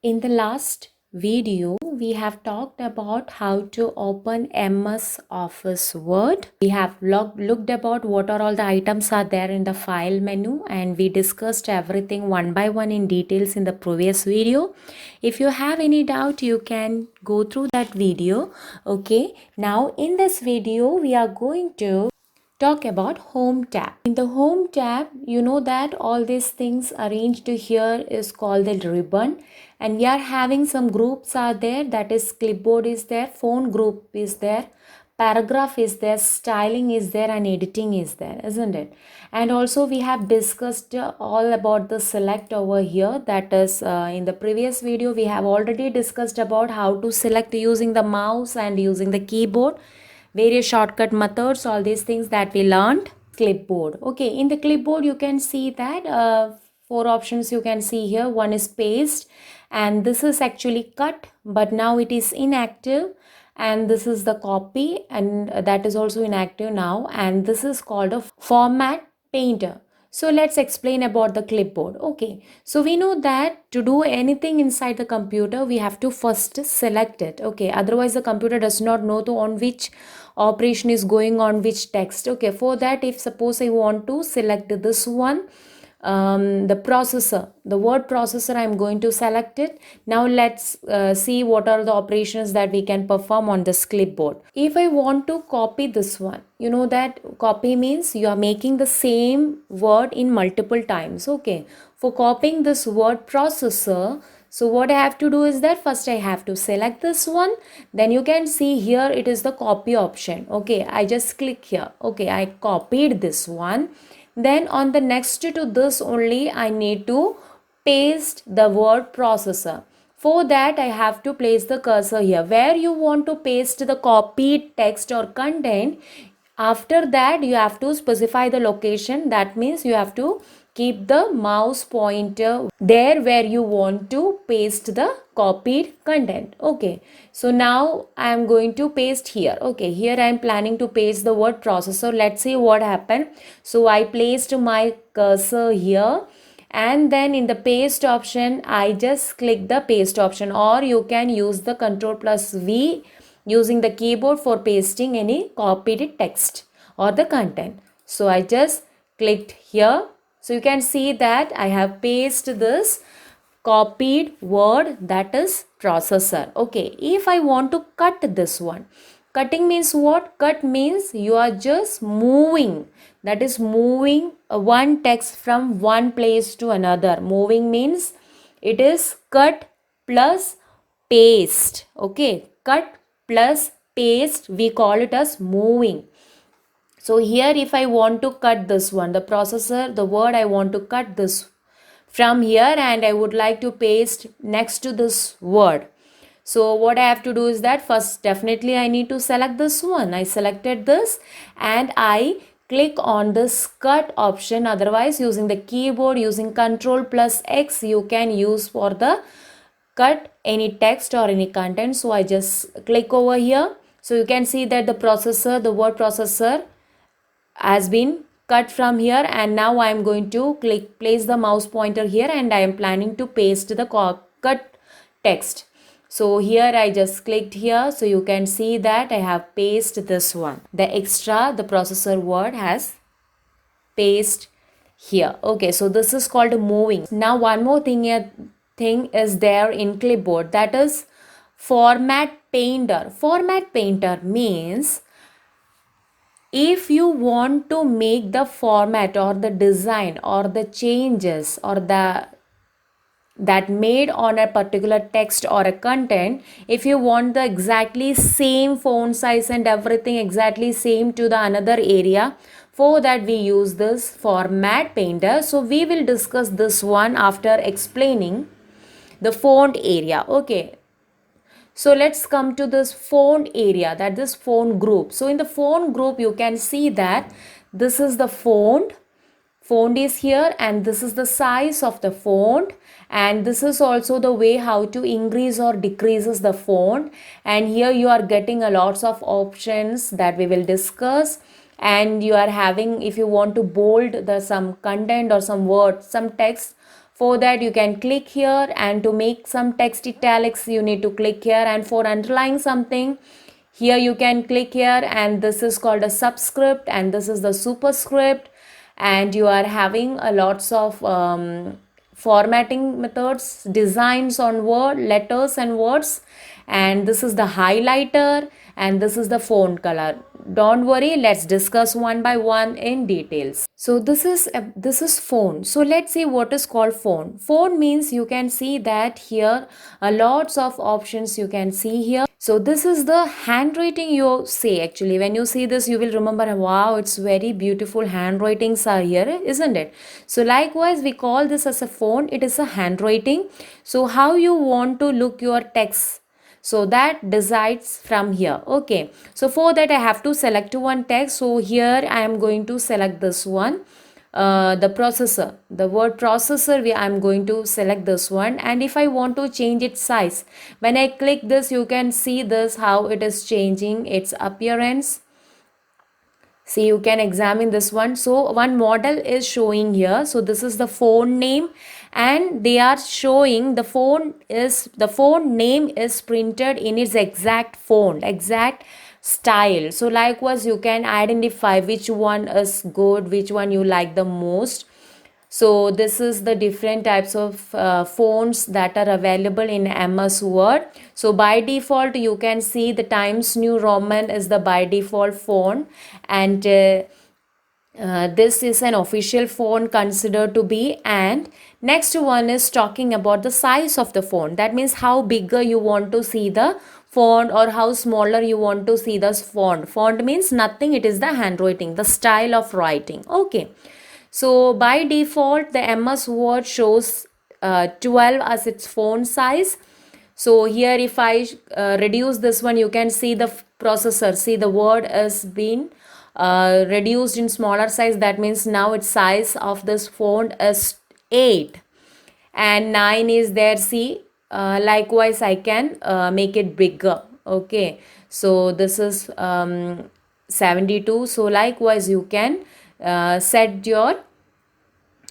In the last video, we have talked about how to open MS Office Word. We have looked about what are all the items are there in the file menu, and we discussed everything one by one in details in the previous video. If you have any doubt, you can go through that video. Okay, now in this video, we are going to talk about home tab. In the home tab, you know that all these things arranged here is called the ribbon, and we are having some groups are there, that is clipboard is there, phone group is there, paragraph is there, styling is there, and editing is there, isn't it? And also we have discussed all about the select over here, that is in the previous video we have already discussed about how to select using the mouse and using the keyboard, various shortcut methods, all these things that we learned. Clipboard. Okay, in the clipboard you can see that four options you can see here. One is paste, and this is actually cut, but now it is inactive. And this is the copy, and that is also inactive now, and this is called a format painter. So let's explain about the clipboard. Okay, so we know that to do anything inside the computer, we have to first select it. Okay, otherwise the computer does not know to on which operation is going on which text. Okay, for that, if suppose I want to select this one, the processor, the word processor, I'm going to select it. Now let's see what are the operations that we can perform on this clipboard. If I want to copy this one, you know that copy means you are making the same word in multiple times. Okay, for copying this word processor, so what I have to do is that first I have to select this one. Then you can see here it is the copy option. Okay, I just click here. Okay, I copied this one. Then on the next to this only I need to paste the word processor. For that I have to place the cursor here. Where you want to paste the copied text or content, after that you have to specify the location. That means you have to keep the mouse pointer there where you want to paste the copied content. Okay, so now I am going to paste here. Okay, here I am planning to paste the word processor. Let's see what happened. So I placed my cursor here, and then in the paste option I just click the paste option, or you can use the Ctrl+V using the keyboard for pasting any copied text or the content. So I just clicked here. So you can see that I have pasted this copied word, that is processor. Okay, if I want to cut this one, cutting means what? Cut means you are just moving, that is moving one text from one place to another. Moving means it is cut plus paste. Okay, cut plus paste, we call it as moving. So here if I want to cut this one, the processor, the word I want to cut this from here, and I would like to paste next to this word. So what I have to do is that first definitely I need to select this one. I selected this and I click on this cut option. Otherwise using the keyboard, using Ctrl+X, you can use for the cut any text or any content. So I just click over here. So you can see that the processor, the word processor has been cut from here, and now I am going to place the mouse pointer here, and I am planning to paste the cut text. So here I just clicked here, so you can see that I have pasted this one. The extra, the processor word has paste here. Okay, so this is called moving. Now one more thing is there in clipboard, that is format painter. Format painter means if you want to make the format or the design or the changes or that made on a particular text or a content, if you want the exactly same font size and everything exactly same to the another area, for that we use this format painter. So we will discuss this one after explaining the font area. Okay, so let's come to this font area, that is font group. So in the font group you can see that this is the font is here, and this is the size of the font, and this is also the way how to increase or decreases the font. And here you are getting a lots of options that we will discuss, and you are having, if you want to bold the some content or some word, some text, For that you can click here, and to make some text italics you need to click here, and for underlying something here you can click here, and this is called a subscript and this is the superscript. And you are having a lots of formatting methods, designs on word, letters and words. And this is the highlighter, and this is the font color. Don't worry, let's discuss one by one in details. So this is font. So let's see what is called font. Font means you can see that here lots of options you can see here. So this is the handwriting you see. Actually, when you see this, you will remember, wow, it's very beautiful handwritings are here, isn't it? So likewise, we call this as a font. It is a handwriting. So how you want to look your text, so that decides from here. Okay, so for that I have to select one text. So here I am going to select this one, the processor, the word processor, I am going to select this one. And if I want to change its size, when I click this, you can see this how it is changing its appearance. See, you can examine this one. So one model is showing here. So this is the font name, and they are showing the font name is printed in its exact font, exact style. So likewise, you can identify which one is good, which one you like the most. So this is the different types of fonts that are available in MS Word. So by default, you can see the Times New Roman is the by default font, and this is an official font considered to be. And next one is talking about the size of the font. That means how bigger you want to see the font or how smaller you want to see the font. Font means nothing, it is the handwriting, the style of writing. Okay. So by default, the MS Word shows 12 as its font size. So here if I reduce this one, you can see the processor. See, the word has been reduced in smaller size. That means now its size of this font is 8 and 9 is there. See, likewise I can make it bigger. Okay, so this is 72. So likewise you can set your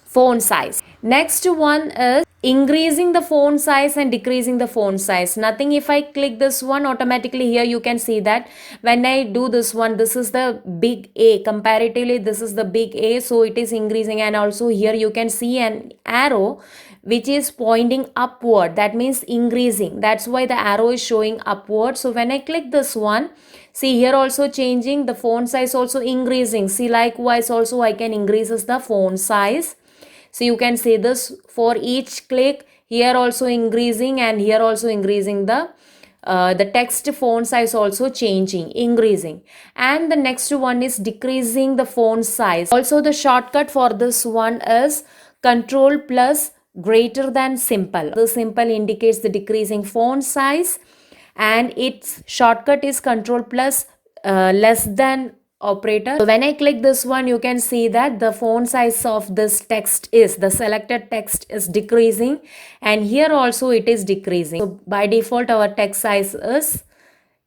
font size. Next one is increasing the font size and decreasing the font size. Nothing, if I click this one, automatically here you can see that when I do this one, this is the big A, comparatively this is the big A, so it is increasing. And also here you can see an arrow which is pointing upward, that means increasing. That's why the arrow is showing upward. So when I click this one, see here also changing, the font size also increasing. See, likewise also I can increases the font size. So you can see this for each click, here also increasing and here also increasing. The text font size also changing, increasing. And the next one is decreasing the font size. Also the shortcut for this one is Control plus greater than simple. The simple indicates the decreasing font size, and its shortcut is Control plus less than operator. So when I click this one, you can see that the font size of this text is, the selected text is decreasing, and here also it is decreasing. So by default our text size is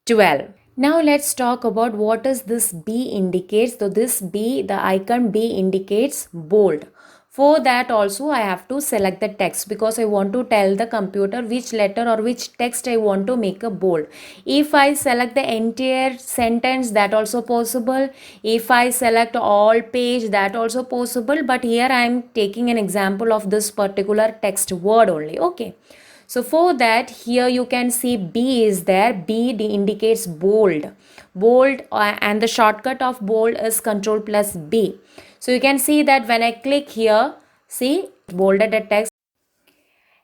12. Now let's talk about what does this B indicates. So this B, the icon B indicates bold. For that also I have to select the text, because I want to tell the computer which letter or which text I want to make a bold. If I select the entire sentence, that also possible. If I select all page, that also possible. But here I am taking an example of this particular text word only. Okay. So for that, here you can see B is there. B indicates bold. Bold and the shortcut of bold is Control plus B. So you can see that when I click here, see, bolded the text.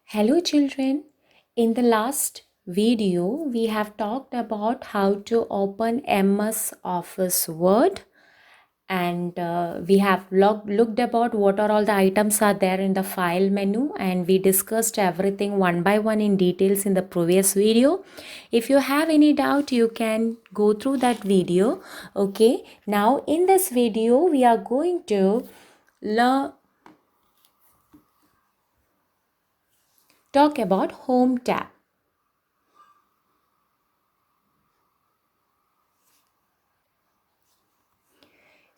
Hello children. In the last video, we have talked about how to open MS Office Word. And we have looked about what are all the items are there in the file menu, and we discussed everything one by one in details in the previous video. If you have any doubt, you can go through that video. Okay, now in this video we are going to talk about Home tab.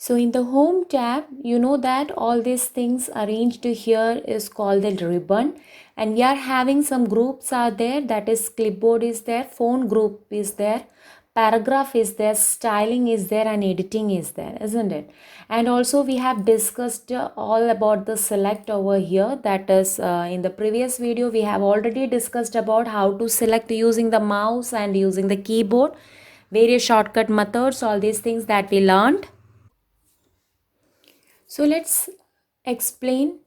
So in the home tab, you know that all these things arranged here is called the ribbon, and we are having some groups are there, that is clipboard is there, phone group is there, paragraph is there, styling is there, and editing is there, isn't it? And also we have discussed all about the select over here, that is in the previous video we have already discussed about how to select using the mouse and using the keyboard, various shortcut methods, all these things that we learned. So let's explain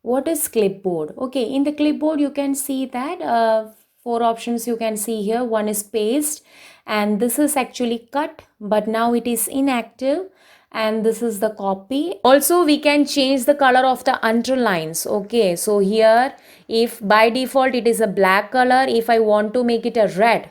what is clipboard. Okay, in the clipboard you can see that four options you can see here. One is paste, and this is actually cut, but now it is inactive, and this is the copy. Also we can change the color of the underlines. Okay, so here if by default it is a black color, if I want to make it a red,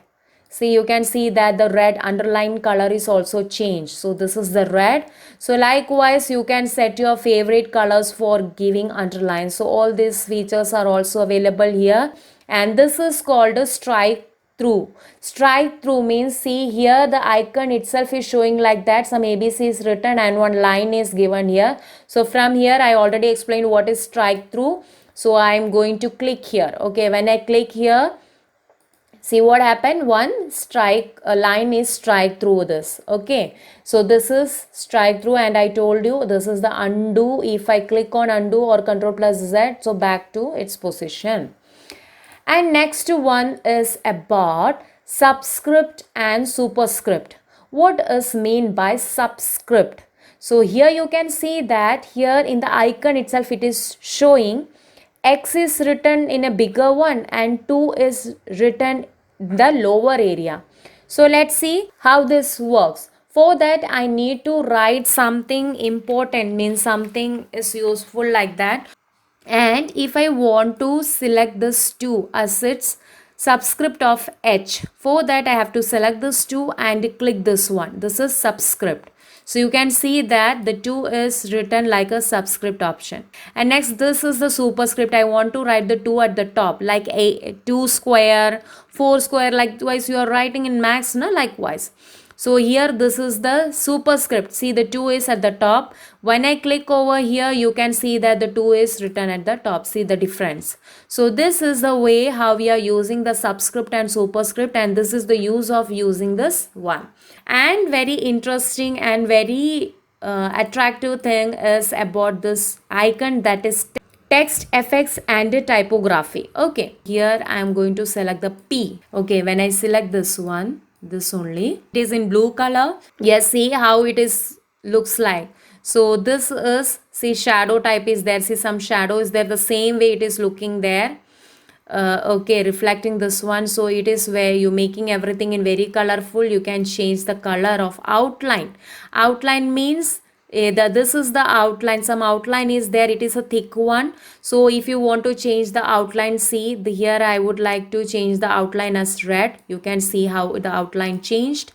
see, you can see that the red underline color is also changed. So this is the red. So likewise you can set your favorite colors for giving underline. So all these features are also available here, and this is called a strike through. Strike through means, see here the icon itself is showing like that, some ABC is written and one line is given here. So from here I already explained what is strike through. So I am going to click here. Okay, when I click here, see what happened, one strike, a line is strike through this. Okay, so this is strike through, and I told you this is the undo. If I click on undo or Control plus Z, so back to its position. And next one is about subscript and superscript. What is mean by subscript? So here you can see that here in the icon itself it is showing X is written in a bigger one and 2 is written the lower area. So let's see how this works. For that I need to write something important, means something is useful like that. And if I want to select this 2 as its subscript of H, for that I have to select this 2 and click this one. This is subscript. So you can see that the 2 is written like a subscript option. And next, this is the superscript. I want to write the 2 at the top, like a 2 square, 4 square, likewise you are writing in max, no? Likewise. So here this is the superscript. See, the 2 is at the top. When I click over here, you can see that the 2 is written at the top. See the difference. So this is the way how we are using the subscript and superscript, and this is the use of using this one. And very interesting and very attractive thing is about this icon, that is text effects and typography. Okay, here I am going to select the P. Okay, when I select this one, this only, it is in blue color. Yes, see how it is looks like. So this is, see, shadow type is there, see some shadow is there, the same way it is looking there. Okay, reflecting this one. So it is where you making everything in very colorful. You can change the color of outline. Outline means that this is the outline, some outline is there, it is a thick one. So if you want to change the outline, see here I would like to change the outline as red. You can see how the outline changed.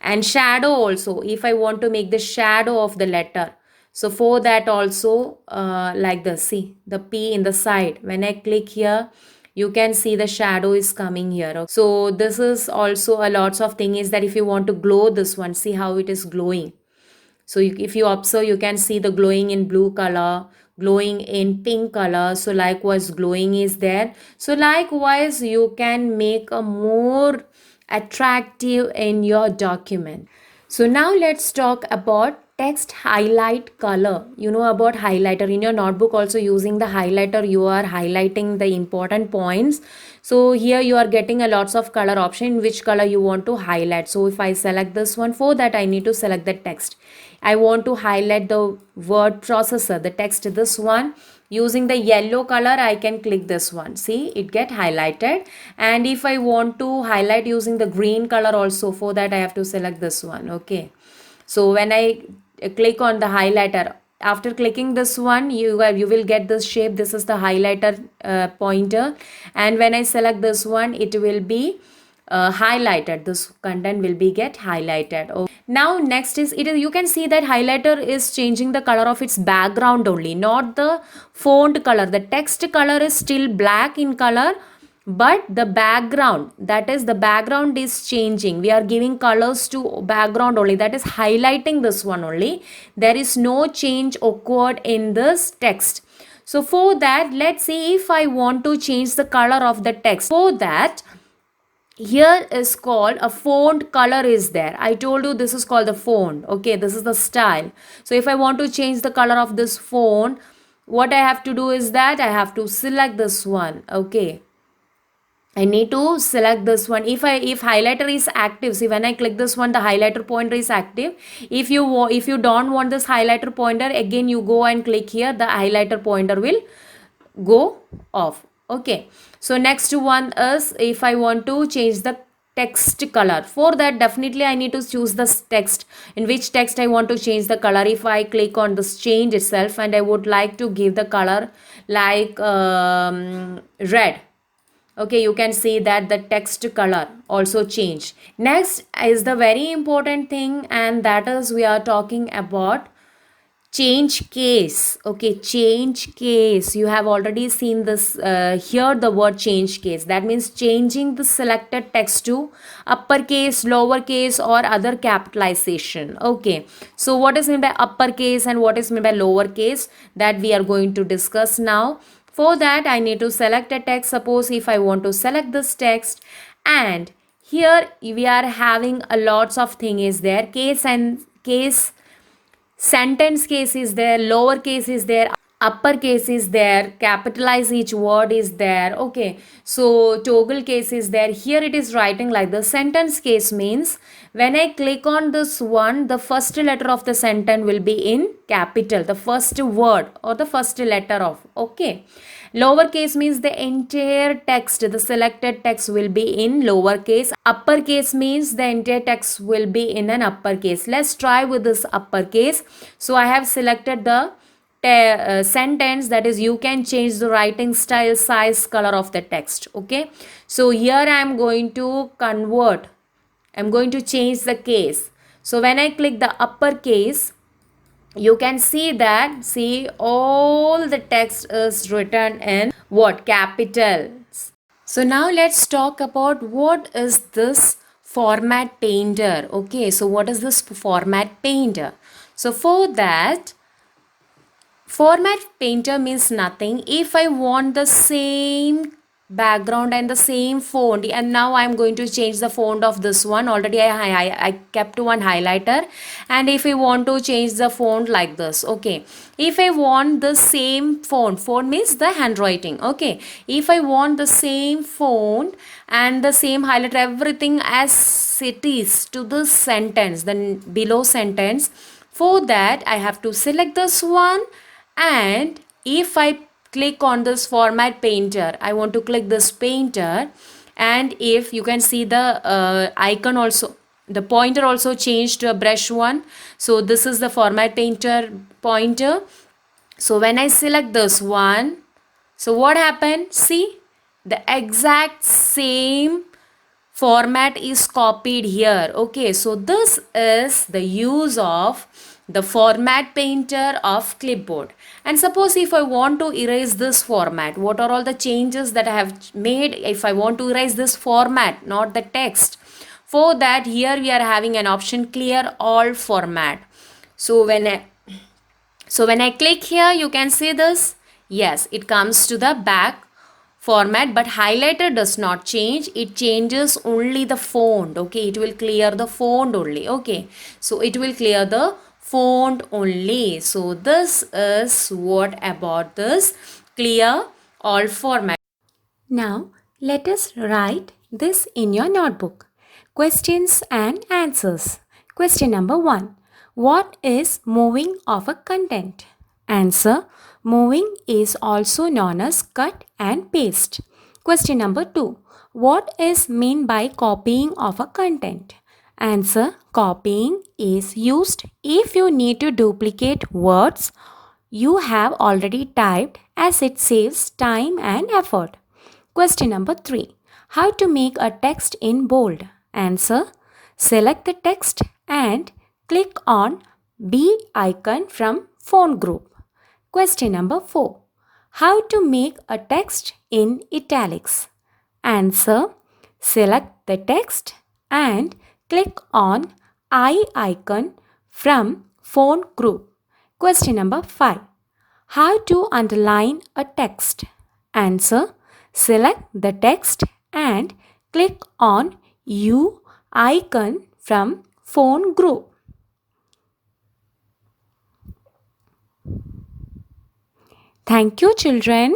And shadow also, if I want to make the shadow of the letter, so for that also like this, see the P in the side, when I click here, you can see the shadow is coming here. So this is also a lots of thing is that if you want to glow this one, see how it is glowing. So if you observe, you can see the glowing in blue color, glowing in pink color. So likewise glowing is there. So likewise you can make a more attractive in your document. So now let's talk about text highlight color. You know about highlighter. In your notebook also, using the highlighter you are highlighting the important points. So here you are getting a lots of color option, which color you want to highlight. So if I select this one, for that I need to select the text. I want to highlight the word processor, the text, this one. Using the yellow color, I can click this one. See, it get highlighted. And if I want to highlight using the green color also, for that I have to select this one. Okay. So when I click on the highlighter, after clicking this one, you will get this shape. This is the highlighter pointer. And when I select this one, it will be highlighted. This content will be get highlighted. Okay. Now next is it is, you can see that highlighter is changing the color of its background only, not the font color. The text color is still black in color, but the background, that is the background is changing. We are giving colors to background only, that is highlighting this one only. There is no change occurred in this text. So for that, let's see if I want to change the color of the text. For that, here is called a font color is there. I told you this is called the font. Okay, this is the style. So if I want to change the color of this font, what I have to do is that I have to select this one. Okay, I need to select this one. If highlighter is active, see when I click this one, the highlighter pointer is active. If you don't want this highlighter pointer, again you go and click here, the highlighter pointer will go off. Okay, so next one is if I want to change the text color. For that, definitely I need to choose this text, in which text I want to change the color. If I click on this change itself and I would like to give the color like red. Okay, you can see that the text color also changed. Next is the very important thing, and that is we are talking about change case. Okay, change case. You have already seen this here, the word change case. That means changing the selected text to uppercase, lowercase, or other capitalization. Okay, so what is meant by uppercase and what is meant by lowercase, that we are going to discuss now. For that, I need to select a text. Suppose if I want to select this text, and here we are having a lots of thing is there. Case and case, sentence case is there, lower case is there, upper case is there, capitalize each word is there. Okay, so toggle case is there. Here it is writing like the sentence case means when I click on this one, the first letter of the sentence will be in capital, the first word or the first letter of. Okay, lowercase means the entire text, the selected text will be in lowercase. Uppercase means the entire text will be in an uppercase. Let's try with this uppercase. So I have selected the sentence, that is you can change the writing style, size, color of the text. Okay, so here I am going to convert, I'm going to change the case. So when I click the uppercase, you can see that, see all the text is written in what, capitals. So now let's talk about what is this format painter. Okay, so what is this format painter? So for that, format painter means nothing. If I want the same background and the same font, and now I'm going to change the font of this one, already I kept one highlighter, and if I want to change the font like this. Okay, if I want the same font means the handwriting. Okay, if I want the same font and the same highlighter, everything as it is to this sentence, then below sentence, for that I have to select this one, and if I click on this format painter, I want to click this painter, and if you can see the icon also, the pointer also changed to a brush one. So this is the format painter pointer. So when I select this one, so what happened? See, the exact same format is copied here. Okay, so this is the use of the format painter of clipboard. And suppose if I want to erase this format, what are all the changes that I have made if I want to erase this format, not the text? For that, here we are having an option, clear all format. So when I click here, you can see this. Yes, it comes to the back format, but highlighter does not change. It changes only the font. Okay, it will clear the font only. Okay, so it will clear the font only. So this is what about this clear all format. Now let us write this in your notebook. Questions and answers. Question number 1. What is moving of a content? Answer. Moving is also known as cut and paste. Question number 2. What is meant by copying of a content? Answer. Copying is used if you need to duplicate words you have already typed, as it saves time and effort. Question number 3. How to make a text in bold? Answer. Select the text and click on B icon from font group. Question number 4. How to make a text in italics? Answer. Select the text and click on I icon from phone group. Question number 5. How to underline a text? Answer. Select the text and click on U icon from phone group. Thank you, children.